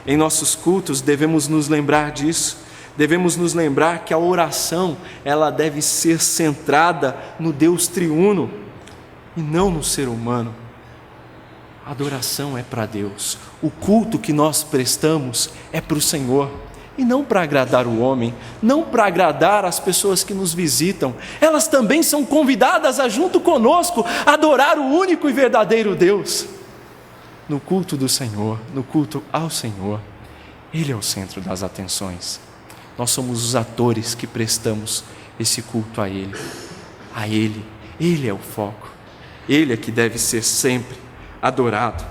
Em nossos cultos devemos nos lembrar disso. Devemos nos lembrar que a oração, ela deve ser centrada no Deus triuno e não no ser humano. A adoração é para Deus. O culto que nós prestamos é para o Senhor. E não para agradar o homem, não para agradar as pessoas que nos visitam. Elas também são convidadas a, junto conosco, adorar o único e verdadeiro Deus. No culto do Senhor, no culto ao Senhor, Ele é o centro das atenções. Nós somos os atores que prestamos esse culto a Ele. A Ele, Ele é o foco. Ele é que deve ser sempre adorado.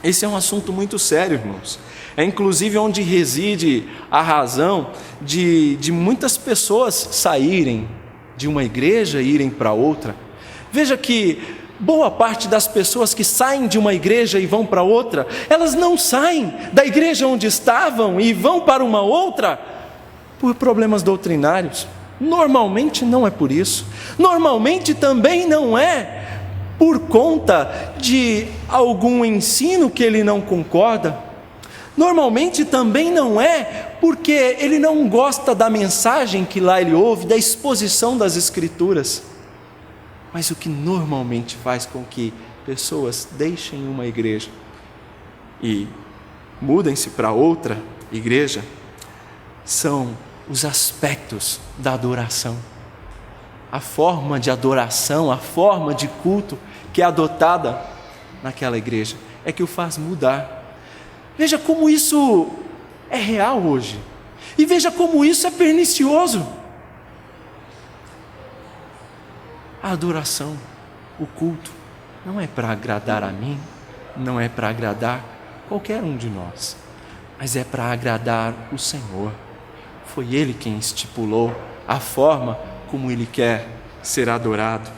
Esse é um assunto muito sério, irmãos. É inclusive onde reside a razão de muitas pessoas saírem de uma igreja e irem para outra. Veja que boa parte das pessoas que saem de uma igreja e vão para outra, elas não saem da igreja onde estavam e vão para uma outra por problemas doutrinários. Normalmente não é por isso. Normalmente também não é por conta de algum ensino que ele não concorda. Normalmente também não é porque ele não gosta da mensagem que lá ele ouve, da exposição das Escrituras. Mas o que normalmente faz com que pessoas deixem uma igreja e mudem-se para outra igreja são os aspectos da adoração. A forma de adoração, a forma de culto que é adotada naquela igreja é que o faz mudar. Veja como isso é real hoje. E veja como isso é pernicioso. A adoração, o culto, não é para agradar a mim, não é para agradar qualquer um de nós, mas é para agradar o Senhor. Foi Ele quem estipulou a forma como Ele quer ser adorado.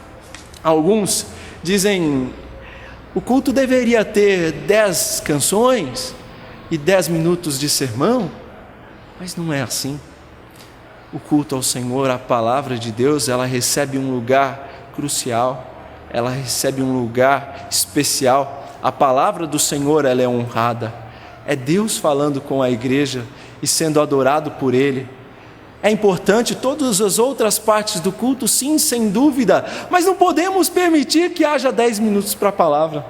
Alguns dizem, o culto deveria ter 10 canções e 10 minutos de sermão, mas não é assim. O culto ao Senhor, a palavra de Deus, ela recebe um lugar crucial, ela recebe um lugar especial. A palavra do Senhor, ela é honrada. É Deus falando com a igreja e sendo adorado por Ele. É importante todas as outras partes do culto, sim, sem dúvida, mas não podemos permitir que haja 10 minutos para a palavra.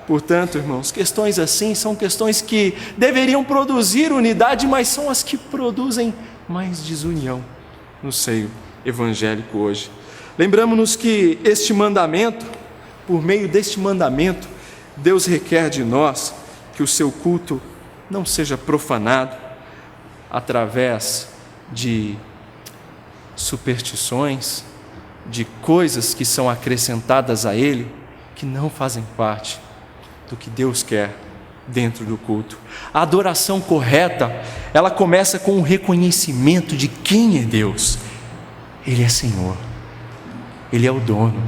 Portanto, irmãos, questões assim são questões que deveriam produzir unidade, mas são as que produzem mais desunião no seio evangélico hoje. Lembramos-nos que este mandamento, por meio deste mandamento, Deus requer de nós que o seu culto não seja profanado através de superstições, de coisas que são acrescentadas a ele, que não fazem parte do que Deus quer dentro do culto. A adoração correta, ela começa com o reconhecimento de quem é Deus. Ele é Senhor, Ele é o dono,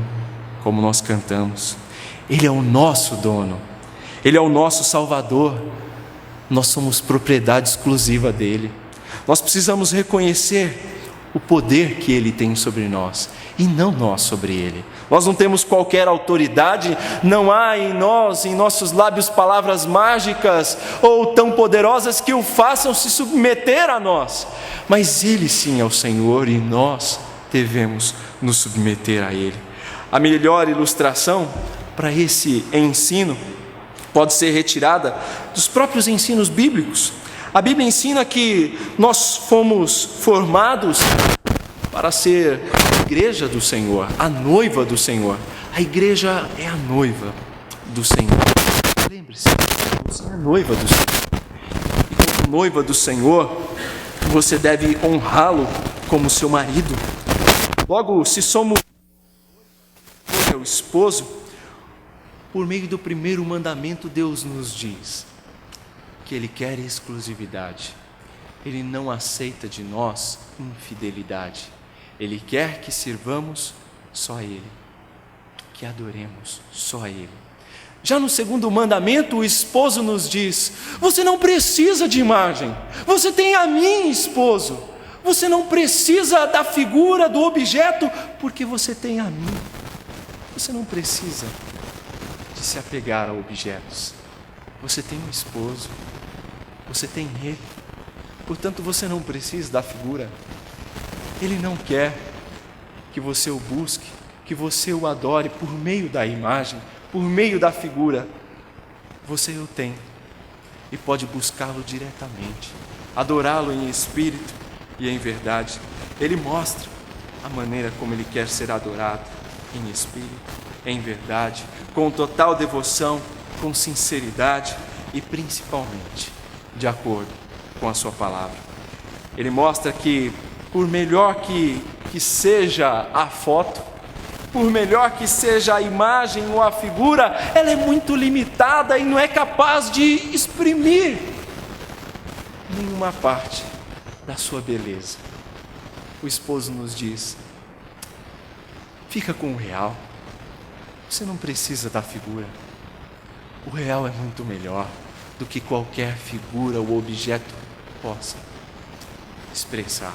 como nós cantamos. Ele é o nosso dono, Ele é o nosso Salvador. Nós somos propriedade exclusiva dEle. Nós precisamos reconhecer o poder que Ele tem sobre nós e não nós sobre Ele. Nós não temos qualquer autoridade, não há em nossos lábios palavras mágicas ou tão poderosas que o façam se submeter a nós, mas Ele sim é o Senhor e nós devemos nos submeter a Ele. A melhor ilustração para esse ensino pode ser retirada dos próprios ensinos bíblicos. A Bíblia ensina que nós fomos formados para ser a igreja do Senhor, a noiva do Senhor. A igreja é a noiva do Senhor. Lembre-se, você é a noiva do Senhor. E como noiva do Senhor, você deve honrá-lo como seu marido. Logo, se somos o esposo, por meio do primeiro mandamento, Deus nos diz que Ele quer exclusividade. Ele não aceita de nós infidelidade. Ele quer que sirvamos só a Ele, que adoremos só a Ele. Já no segundo mandamento, o esposo nos diz: você não precisa de imagem, você tem a mim, esposo. Você não precisa da figura, do objeto, porque você tem a mim. Você não precisa de se apegar a objetos. Você tem um esposo, Você tem Ele. Portanto, você não precisa da figura. Ele não quer que você o busque, que você o adore por meio da imagem, por meio da figura. Você o tem e pode buscá-lo diretamente, adorá-lo em espírito e em verdade. Ele mostra a maneira como Ele quer ser adorado, em espírito, em verdade, com total devoção, com sinceridade e principalmente de acordo com a sua palavra. Ele mostra que, por melhor que seja a foto, por melhor que seja a imagem ou a figura, ela é muito limitada e não é capaz de exprimir nenhuma parte da sua beleza. O esposo nos diz: fica com o real, você não precisa da figura. O real é muito melhor do que qualquer figura ou objeto possa expressar.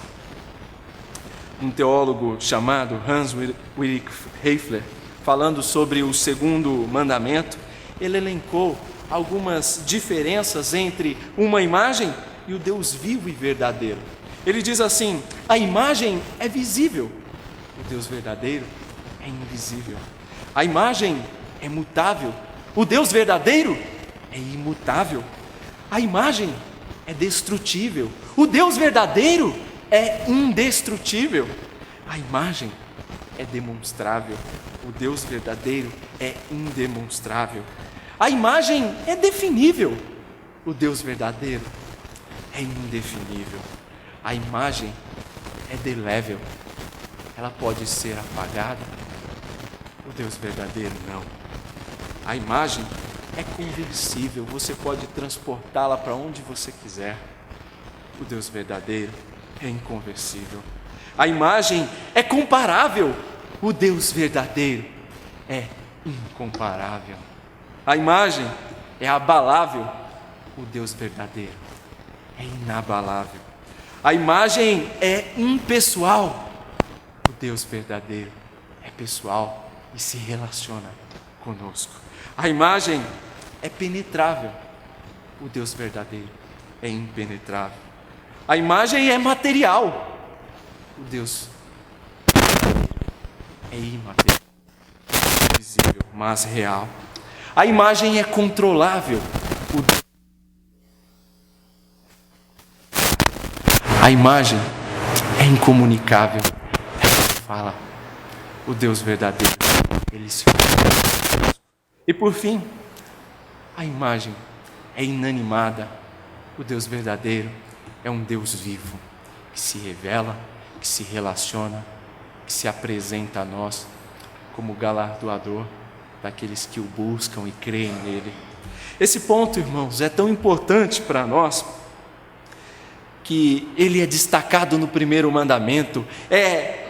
Um teólogo chamado Hans Ulrich Heifler, falando sobre o segundo mandamento, ele elencou algumas diferenças entre uma imagem e o Deus vivo e verdadeiro. Ele diz assim: a imagem é visível, o Deus verdadeiro é invisível. A imagem é mutável, o Deus verdadeiro é imutável. A imagem é destrutível, o Deus verdadeiro é indestrutível. A imagem é demonstrável, o Deus verdadeiro é indemonstrável. A imagem é definível, o Deus verdadeiro é indefinível. A imagem é delével, ela pode ser apagada, o Deus verdadeiro não. A imagem é conversível, você pode transportá-la para onde você quiser. O Deus verdadeiro é inconversível. A imagem é comparável, o Deus verdadeiro é incomparável. A imagem é abalável, o Deus verdadeiro é inabalável. A imagem é impessoal, o Deus verdadeiro é pessoal e se relaciona conosco. A imagem é penetrável, o Deus verdadeiro é impenetrável. A imagem é material, o Deus é imaterial, invisível, mas real. A imagem é controlável, a imagem é incomunicável. Ele fala, o Deus verdadeiro, Ele se comunica. E por fim, a imagem é inanimada, o Deus verdadeiro é um Deus vivo, que se revela, que se relaciona, que se apresenta a nós como galardoador daqueles que o buscam e creem nele. Esse ponto, irmãos, é tão importante para nós, que ele é destacado no primeiro mandamento, é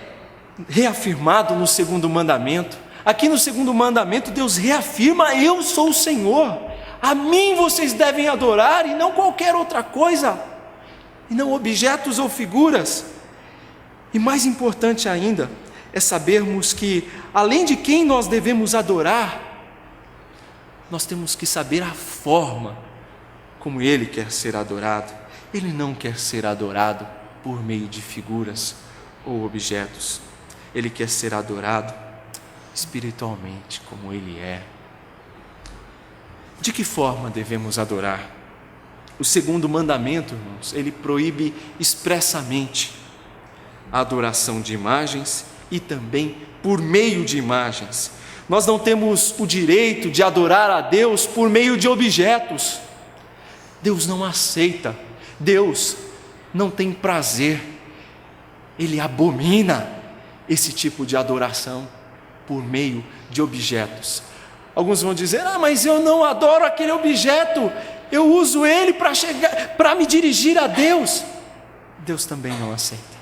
reafirmado no segundo mandamento. Aqui no segundo mandamento, Deus reafirma: eu sou o Senhor, a mim vocês devem adorar e não qualquer outra coisa, e não objetos ou figuras. E mais importante ainda, é sabermos que, além de quem nós devemos adorar, nós temos que saber a forma como Ele quer ser adorado. Ele não quer ser adorado por meio de figuras ou objetos. Ele quer ser adorado espiritualmente, como Ele é. De que forma devemos adorar? O segundo mandamento, irmãos, ele proíbe expressamente a adoração de imagens e também por meio de imagens. Nós não temos o direito de adorar a Deus por meio de objetos. Deus não aceita, Deus não tem prazer, Ele abomina esse tipo de adoração por meio de objetos. Alguns vão dizer: mas eu não adoro aquele objeto, eu uso ele para me dirigir a Deus. Deus também não aceita.